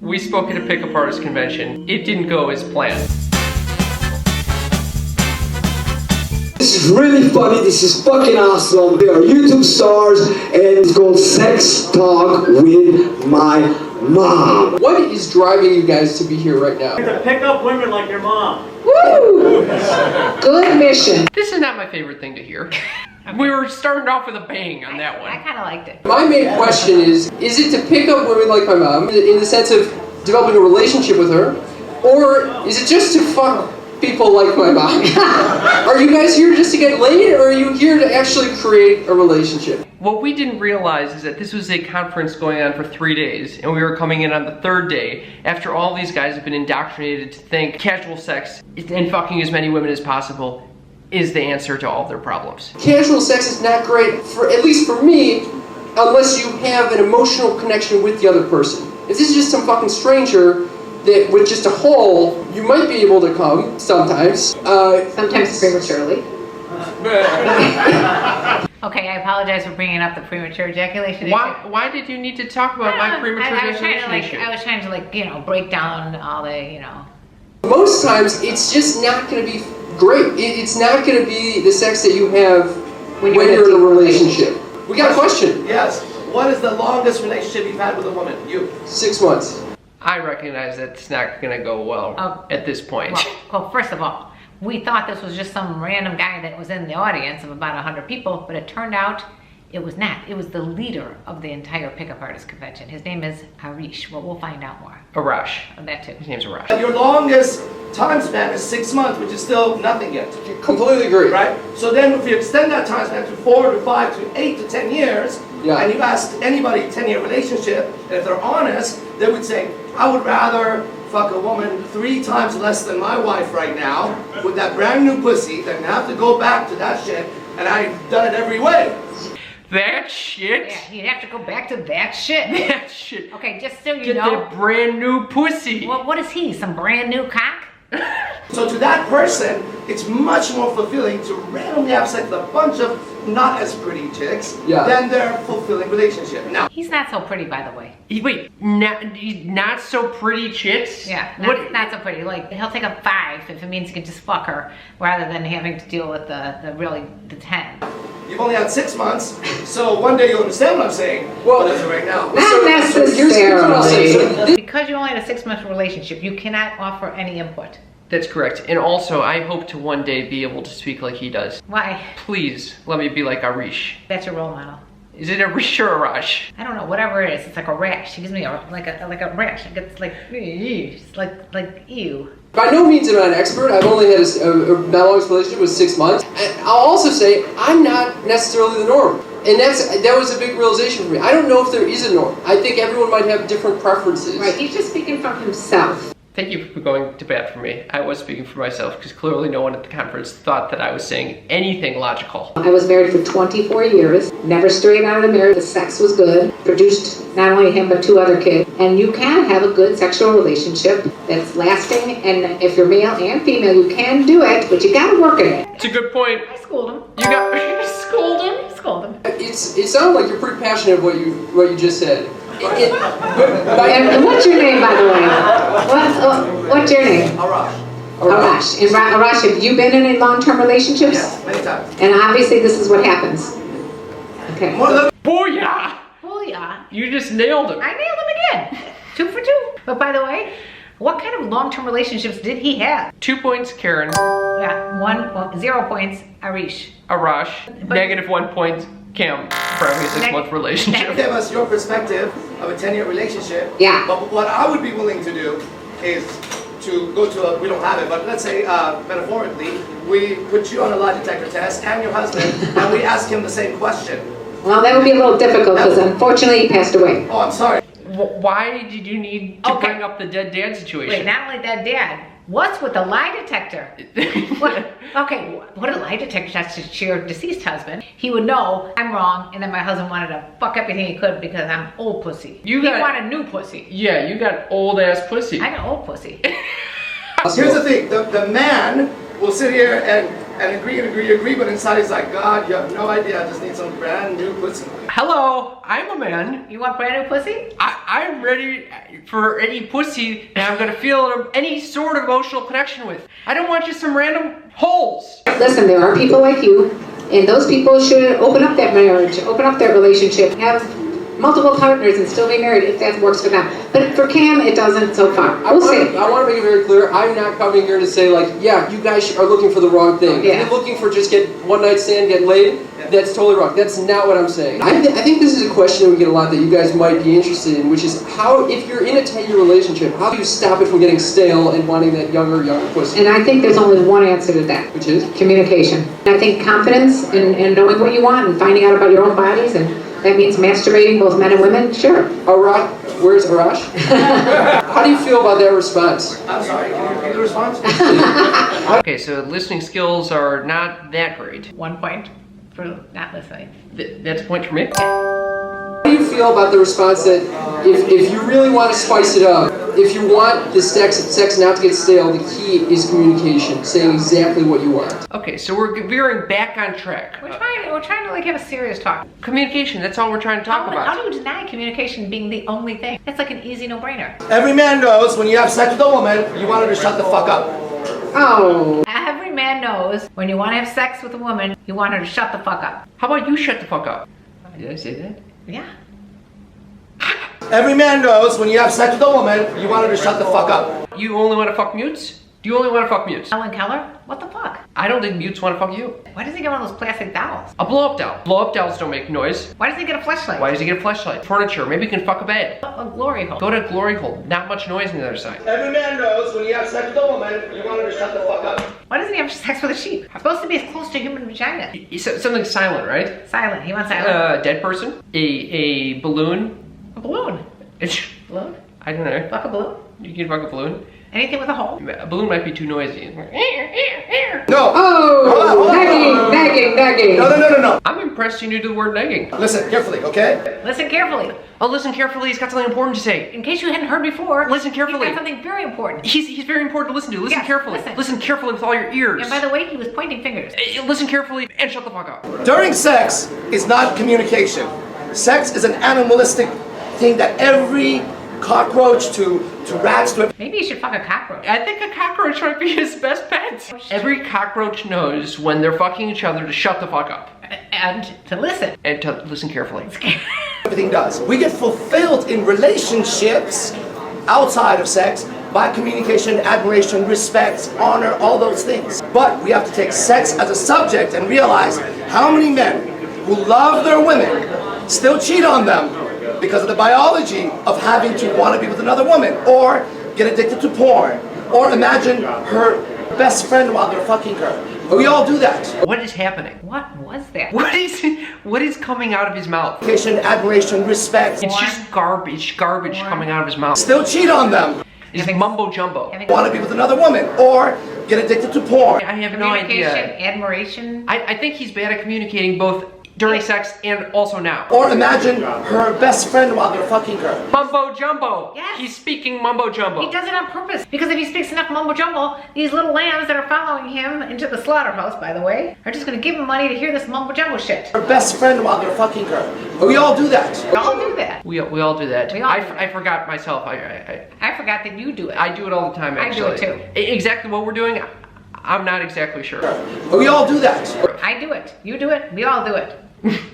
We spoke at a pickup artist convention. It didn't go as planned. This is really funny, this is fucking awesome. They are YouTube stars, and it's called Sex Talk with My Mom. What is driving you guys to be here right now? To pick up women like your mom. Woo! Good mission. This is not my favorite thing to hear. Okay. We were starting off with a bang on that one. I kind of liked it. My main question is it to pick up women like my mom, in the sense of developing a relationship with her, or is it just to fuck people like my mom? Are you guys here just to get laid, or are you here to actually create a relationship? What we didn't realize is that this was a conference going on for 3 days, and we were coming in on the 3rd day after all these guys have been indoctrinated to think casual sex and fucking as many women as possible is the answer to all of their problems. Casual sex is not great, at least for me, unless you have an emotional connection with the other person. If this is just some fucking stranger that with just a hole, you might be able to come sometimes. Sometimes prematurely. Okay, I apologize for bringing up the premature ejaculation issue. Why did you need to talk about my premature ejaculation issue? I was trying to break down all the, Most times, it's just not going to be great. It's not going to be the sex that you have when you're in a relationship. We got a question. Yes. What is the longest relationship you've had with a woman? You. 6 months. I recognize that it's not going to go well at this point. Well, first of all, we thought this was just some random guy that was in the audience of about 100 people, but it turned out it was not. It was the leader of the entire pickup artist convention. His name is Harish. Well, we'll find out more. Arash. That too. His name's Arash. Your longest time span is 6 months, which is still nothing yet. Completely agree. Right? So then if you extend that time span to 4 to 5 to 8 to 10 years, and you ask anybody 10-year relationship, and if they're honest, they would say, I would rather fuck a woman 3 times less than my wife right now with that brand new pussy than have to go back to that shit, and I've done it every way. That shit? Yeah, you'd have to go back to that shit. That shit. Okay, just so you Get know. that brand new pussy. Well, what is he? Some brand new cock? So to that person, it's much more fulfilling to randomly have sex with a bunch of not as pretty chicks than their fulfilling relationship. Now, he's not so pretty, by the way. Wait, not so pretty chicks? Yeah, not so pretty. Like, he'll take a 5 if it means he can just fuck her, rather than having to deal with the 10. You've only had 6 months, so one day you'll understand what I'm saying. Well, but as of right now. Not necessarily. Because you only had a 6-month relationship, you cannot offer any input. That's correct. And also, I hope to one day be able to speak like he does. Why? Please, let me be like Arish. That's your role model. Is it Arish or Arash? I don't know, whatever it is. It's like a rash. He gives me like a rash. It gets like, it's like ew. By no means am I an expert. I've only had my longest relationship was 6 months. And I'll also say I'm not necessarily the norm. And that was a big realization for me. I don't know if there is a norm. I think everyone might have different preferences. Right, he's just speaking from himself. Thank you for going to bat for me. I was speaking for myself because clearly no one at the conference thought that I was saying anything logical. I was married for 24 years, never strayed out of the marriage. The sex was good, produced not only him but 2 other kids. And you can have a good sexual relationship that's lasting, and if you're male and female, you can do it, but you gotta work at it. It's a good point. I schooled him. You schooled him? Schooled him. It sounded like you're pretty passionate of what you just said. And what's your name, by the way? What's your name? Arash. Arash. And Arash, have you been in any long-term relationships? Yes, many times. And obviously this is what happens. Okay. Booyah! Booyah. You just nailed him. I nailed him again. 2 for 2. But by the way, what kind of long-term relationships did he have? 2 points, Karen. Yeah, 0 points, Arish. Arash. -1 point, Cam, for having a 6-month relationship. Give us your perspective of a 10-year relationship. Yeah. But what I would be willing to do is to go to we don't have it, but let's say metaphorically, we put you on a lie detector test and your husband, and we ask him the same question. Well, that would be a little difficult because unfortunately he passed away. Oh, I'm sorry. Why did you need to bring up the dead dad situation? Wait, not only that dad. What's with the lie detector? What a lie detector test to your deceased husband. He would know I'm wrong, and then my husband wanted to fuck everything he could because I'm old pussy. He wanted new pussy. Yeah, you got old ass pussy. I got old pussy. Here's the thing, the man will sit here and agree, but inside he's like, God, you have no idea, I just need some brand new pussy. Hello, I'm a man. You want brand new pussy? I'm ready for any pussy that I'm gonna feel any sort of emotional connection with. I don't want just some random holes. Listen, there are people like you, and those people should open up that marriage, open up that relationship, have multiple partners and still be married if that works for them. But for Cam, it doesn't so far. I want to make it very clear, I'm not coming here to say like, yeah, you guys are looking for the wrong thing. Yeah. If you're looking for just get one night stand, get laid, that's totally wrong. That's not what I'm saying. I think this is a question that we get a lot that you guys might be interested in, which is how, if you're in a 10-year relationship, how do you stop it from getting stale and wanting that younger pussy? And I think there's only one answer to that. Which is? Communication. I think confidence and knowing what you want and finding out about your own bodies, and that means masturbating, both men and women, sure. Arash, where's Arash? How do you feel about that response? I'm sorry, can you repeat the response? Okay, so listening skills are not that great. 1 point for not listening. That's a point for me. How do you feel about the response that if you really want to spice it up, if you want the sex not to get stale, the key is communication, saying exactly what you want? Okay, so we're veering back on track. We're trying to like have a serious talk. Communication, that's all we're trying to talk about. How do you deny communication being the only thing? It's like an easy no-brainer. Every man knows when you have sex with a woman, you want her to shut the fuck up. Oh. Every man knows when you want to have sex with a woman, you want her to shut the fuck up. How about you shut the fuck up? Did I say that? Yeah. Every man knows when you have sex with a woman, you want her to shut the fuck up. You only want to fuck mutes? Do you only want to fuck mutes? Ellen Keller? What the fuck? I don't think mutes want to fuck you. Why does he get one of those plastic dolls? A blow-up doll. Blow-up dolls don't make noise. Why does he get a fleshlight? Why does he get a flashlight? Furniture. Maybe he can fuck a bed. A glory hole. Go to glory hole. Not much noise on the other side. Every man knows when you have sex with a woman, you want her to shut the fuck up. Why doesn't he have sex with a sheep? It's supposed to be as close to human vagina. He said something silent, right? Silent. He wants silent. Dead person. A balloon. A balloon. Balloon? I don't know. Fuck a balloon? You can fuck a balloon. Anything with a hole? A balloon might be too noisy. No. Oh! Nagging. No. I'm impressed you knew the word nagging. Listen carefully, okay? Listen carefully. Oh, listen carefully. He's got something important to say. In case you hadn't heard before, Listen carefully. he's got something very important. He's very important to listen to. Listen Yes, carefully. listen. Carefully with all your ears. And by the way, he was pointing fingers. Listen carefully and shut the fuck up. During sex is not communication. Sex is an animalistic thing that every cockroach to rats to... Maybe you should fuck a cockroach. I think a cockroach might be his best pet. Every cockroach knows when they're fucking each other to shut the fuck up. And to listen. And to listen carefully. Everything does. We get fulfilled in relationships outside of sex by communication, admiration, respect, honor, all those things. But we have to take sex as a subject and realize how many men who love their women still cheat on them because of the biology of having to want to be with another woman, or get addicted to porn, or imagine her best friend while they're fucking her. We all do that. What is happening? What was that? What is coming out of his mouth? Communication, admiration, respect. It's just garbage coming out of his mouth. Still cheat on them. It's mumbo jumbo. Want to be with another woman, or get addicted to porn. I have no idea. Admiration. I think he's bad at communicating both during sex and also now. Or imagine her best friend while they're fucking her. Mumbo jumbo. Yes. He's speaking mumbo jumbo. He does it on purpose, because if he speaks enough mumbo jumbo, these little lambs that are following him into the slaughterhouse, by the way, are just gonna give him money to hear this mumbo jumbo shit. Her best friend while they're fucking her. We all do that. We all do that. We all do that. We all do that. I forgot myself. I forgot that you do it. I do it all the time, I do actually. it too. Exactly what we're doing, I'm not exactly sure. We all do that. I do it. You do it. We all do it.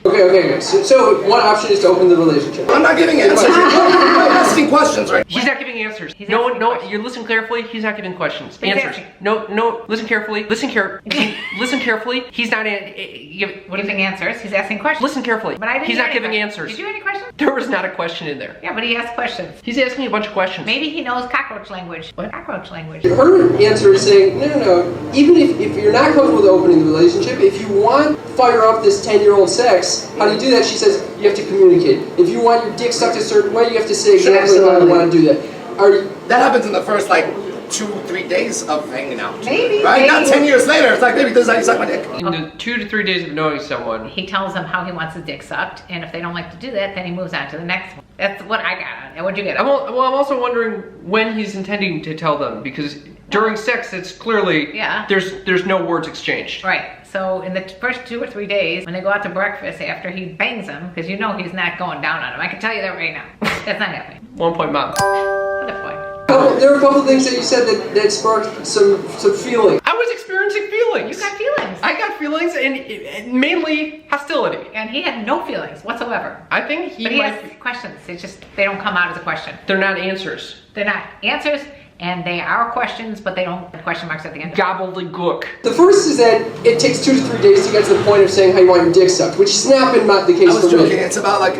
Okay. So one option is to open the relationship. I'm not giving answers. You're asking questions, right? He's not giving answers. He's No, asking no. questions. You listen carefully. He's not giving questions. He's Answers. asking. No. Listen carefully. Listen carefully. He's not Giving answers. He's asking questions. Listen carefully. But I didn't He's hear not any giving questions. answers. Did you hear any questions? There was not a question in there. Yeah, but he asked questions. He's asking a bunch of questions. Maybe he knows cockroach language. What? Cockroach language. Her answer is saying, no. Even if you're not comfortable with opening the relationship, if you want to fire up this 10-year-old sex, how do you do that? She says, you have to communicate. If you want your dick sucked a certain way, you have to say exactly how you want to do that. That happens in the first, 2-3 days of hanging out. Maybe. Right? Maybe. Not 10 years later. It's like, maybe this is how you suck my dick. In the 2 to 3 days of knowing someone, He tells them how he wants his dick sucked, and if they don't like to do that, then he moves on to the next one. That's what I got. And what'd you get? I'm also wondering when he's intending to tell them, because During sex, it's clearly, Yeah. there's no words exchanged. Right. So in the first 2 or 3 days, when they go out to breakfast after he bangs them, because you know he's not going down on him. I can tell you that right now. That's not happening. 1 point, Mom. Other point. There are a couple things that you said that sparked some feeling. I was experiencing feelings. You got feelings. I got feelings, and mainly hostility. And he had no feelings whatsoever. I think he But he might. has questions. It's just, they don't come out as a question. They're not answers. They're not answers, and they are questions, but they don't have question marks at the end. Gobbledygook. The first is that it takes 2 to 3 days to get to the point of saying how you want your dick sucked, which has not been the case I was for joking. me. It's about like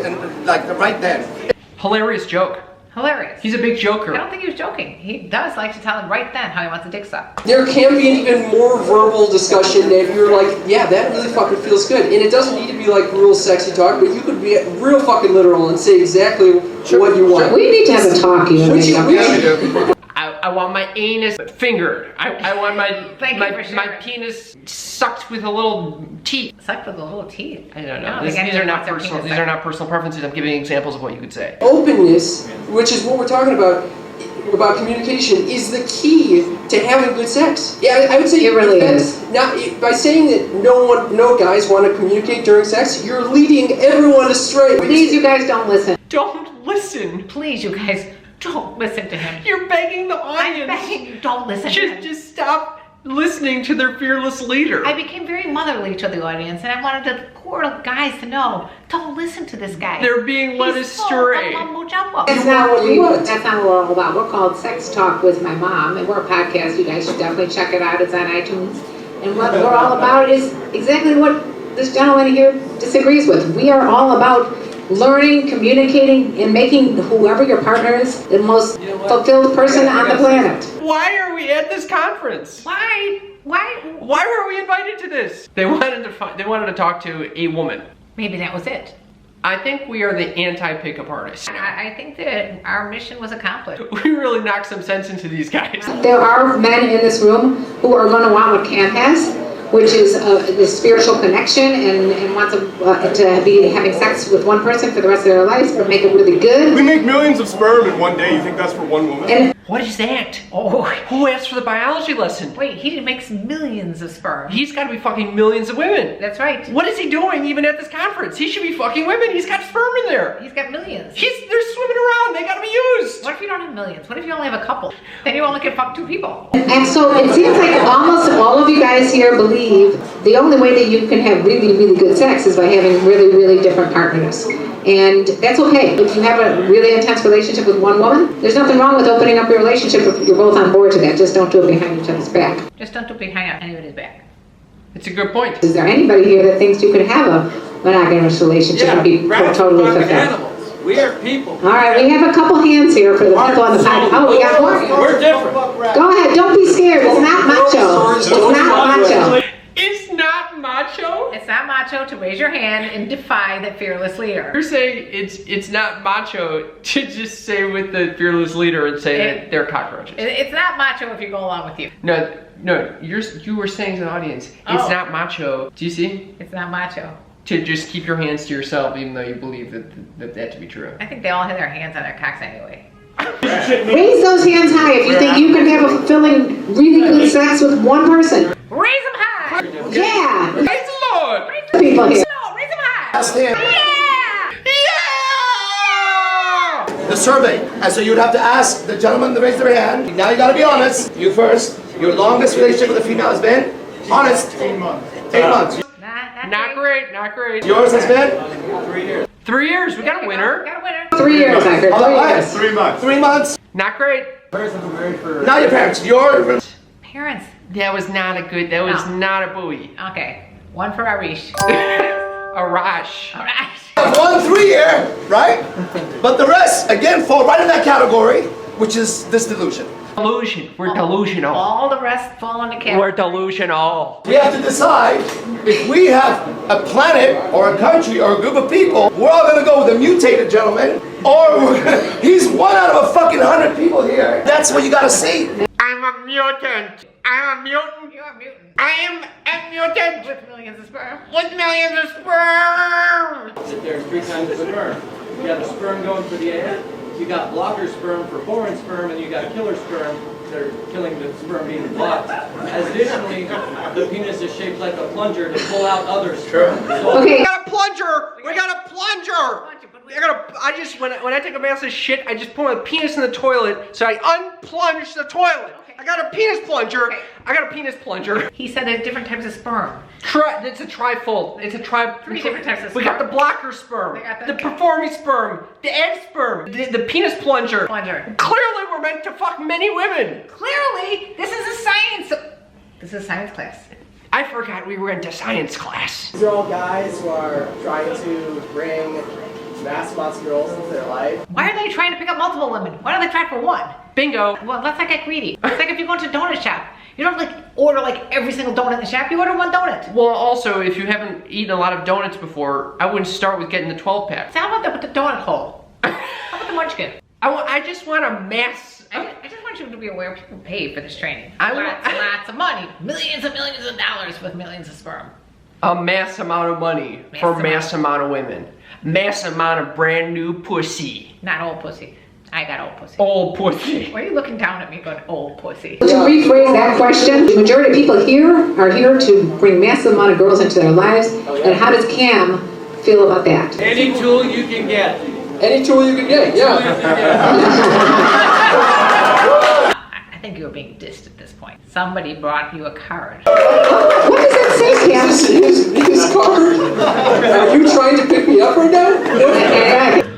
right then. Hilarious joke. Hilarious. He's a big I joker. don't think he was joking. He does like to tell him right then how he wants a dick sucked. There can be an even more verbal discussion if you're like, yeah, that really fucking feels good. And it doesn't need to be like real sexy talk, but you could be real fucking literal and say exactly what you want. We need to have a talk, you and me, okay? I want my anus fingered. I want Thank you for my sharing. penis sucked with a little teeth. Sucked with the little teeth. I don't know. I don't These think are anyone not wants their personal. penis These are not personal preferences. I'm giving examples of what you could say. Openness, which is what we're talking about communication, is the key to having good sex. Yeah, I would say It really in fact, is. Now, by saying that no guys want to communicate during sex, you're leading everyone astray. Please, you guys don't listen. Don't listen. Please, you guys, don't listen to him. You're begging the I'm audience. begging you, don't listen to him. Just stop listening to their fearless leader. I became very motherly to the audience, and I wanted the poor guys to know, don't listen to this guy. They're being led He's astray. full of mumbo jumbo. That's not what that's not what we're all about. We're called Sex Talk with My Mom, and we're a podcast. You guys should definitely check it out. It's on iTunes. And what we're all about is exactly what this gentleman here disagrees with. We are all about learning, communicating, and making whoever your partner is the most fulfilled person on the planet. Why are we at this conference? Why? Why were we invited to this? They wanted to talk to a woman. Maybe that was it. I think we are the anti-pickup artists. I think that our mission was accomplished. We really knocked some sense into these guys. There are men in this room who are going to want what Cam has, which is the spiritual connection and want to be having sex with one person for the rest of their lives, but make it really good. We make millions of sperm in one day. You think that's for one woman? And What is that? Oh, who asked for the biology lesson? Wait, he makes millions of sperm. He's got to be fucking millions of women. That's right. What is he doing even at this conference? He should be fucking women. He's got sperm in there. He's got millions. They're swimming around. They got to be used. What if you don't have millions? What if you only have a couple? Then you only can fuck 2 people. And so it seems like almost all of you guys here believe the only way that you can have really, really good sex is by having really, really different partners. And that's okay. If you have a really intense relationship with one woman, there's nothing wrong with opening up your relationship if you're both on board to that. Just don't do it behind each other's back. Just don't do it behind anybody's back. It's a good point. Is there anybody here that thinks you could have a monogamous relationship and be totally fulfilled? We are people. All right, we have a couple hands here for the people on the podcast. Oh, we got more. We're different. Go ahead, don't be scared. It's not macho. It's not macho. It's not macho? It's not macho to raise your hand and defy the fearless leader. You're saying it's not macho to just say with the fearless leader and say that they're cockroaches. It's not macho if you go along with you. No, you were saying to the audience, it's not macho. Do you see? It's not macho. To just keep your hands to yourself even though you believe that to be true. I think they all have their hands on their cocks anyway. Raise those hands high if you think you can have a fulfilling, really good sex with one person. Raise them high! Yeah. Praise the Lord! People here. No, raise them high! Ask him. Yeah! Yeah! The survey. And so you'd have to ask the gentleman to raise their hand. Now you gotta be honest. You first. Your longest relationship with a female has been? Honest. 8 months. 8 months. Not great, not great. Yours has been? 3 years. 3 years, we got a winner. Got a winner. 3 years, I heard. 3 years. 3 months. 3 months. Not great. Now your parents. Your Parents. That was not a good, that was not a buoy. Okay. One for Arish. A rash. All right. 1 3 year, right? But the rest, again, fall right in that category, which is this delusion. Delusion. We're delusional. All the rest fall into category. We're delusional. We have to decide if we have a planet or a country or a group of people, we're all gonna go with a mutated gentleman, or he's 1 out of a fucking 100 people here. That's what you gotta see. I'm a mutant. I'm a mutant. You're a mutant. I am a mutant. With millions of sperm. With millions of sperm. Sit there 3 times the sperm. You got the sperm going for the air. You got blocker sperm for foreign sperm, and you got killer sperm that are killing the sperm being blocked. Additionally, the penis is shaped like a plunger to pull out other sperm. So Okay. We got a plunger! We got a plunger! When I take a massive shit, I just put my penis in the toilet, so I unplunge the toilet. I got a penis plunger. I got a penis plunger. He said there's different types of sperm. It's a trifold. It's a Three different types of We got the sperm. blocker sperm, We got the performing sperm, the egg sperm, the penis plunger. Clearly, we're meant to fuck many women. Clearly, this is a science. This is a science class. I forgot we were into science class. These are all guys who are trying to bring mass amounts of girls into their life. Why are they trying to pick up multiple women? Why don't they try for one? Bingo. Well, let's not get greedy. It's like if you go into a donut shop. You don't order every single donut in the shop. You order one donut. Well, also, if you haven't eaten a lot of donuts before, I wouldn't start with getting the 12-pack. So how about the donut hole? How about the munchkin? I just want a mass. I just want you to be aware people pay for this training. I Lots of money. Millions and millions of dollars with millions of sperm. A mass amount of money for mass amount of women. Mass amount of brand new pussy. Not old pussy. I got old pussy. Old pussy. Why are you looking down at me going, old pussy? To rephrase that question, the majority of people here are here to bring massive amount of girls into their lives. And how does Cam feel about that? any tool you can get. Any tool you can get, yeah. I think you were being dissed at this point. Somebody brought you a card. What does that say, Cam? His card? Are you trying to pick me up right now?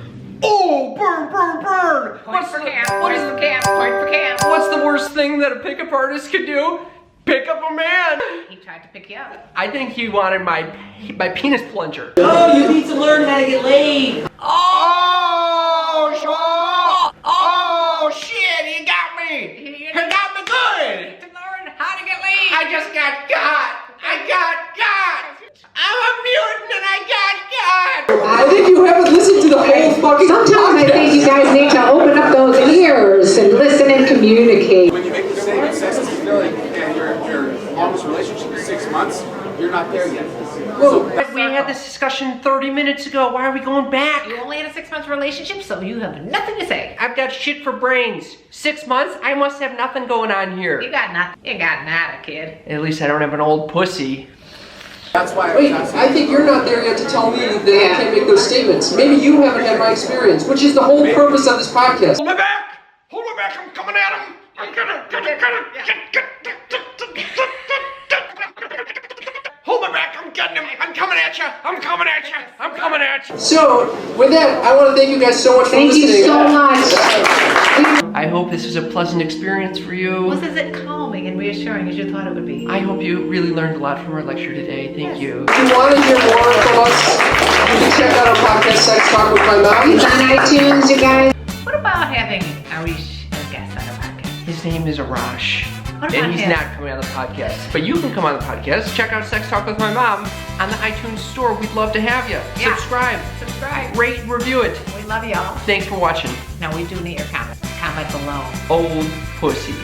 Oh, burn, burn, burn! Point for Cam. Point for Cam. Point for Cam. What's the worst thing that a pickup artist could do? Pick up a man! He tried to pick you up. I think he wanted my penis plunger. Oh, you need to learn how to get laid. Oh, shit, he got me! He got me good! To learn how to get laid. I just got got! I got got! I'm a mutant and I got got! I think you haven't listened to the whole fucking Sometimes I think you guys need to open up those ears and listen and communicate. When you make the same sex facility and your longest relationship is 6 months, you're not there yet. We had this discussion 30 minutes ago. Why are we going back? You only had a 6-month relationship, so you have nothing to say. I've got shit for brains. 6 months? I must have nothing going on here. You got nothing. You got nada, kid. At least I don't have an old pussy. That's why Wait, I think you're not there yet to tell me that I can't make those statements. Maybe you haven't had my experience, which is the whole purpose of this podcast. Hold me back! Hold me back! I'm coming at him! I'm gonna hold me back! I'm getting him! I'm coming at you! I'm coming at you! I'm coming at you! So, with that, I want to thank you guys so much for Thank listening. you so much. I hope this was a pleasant experience for you. Was as calming and reassuring as you thought it would be? I hope you really learned a lot from our lecture today. Thank you. If you want to hear more from us, you can check out our podcast, Sex Talk with My Mom. It's on iTunes, you guys. What about having Arish as guest on our podcast? His name is Arash. What about And he's him? not coming on the podcast. But you can come on the podcast. Check out Sex Talk with My Mom on the iTunes store. We'd love to have you. Yeah. Subscribe, rate, and review it. We love y'all. Thanks for watching. Now we do need your comments. Comment below. Old pussy.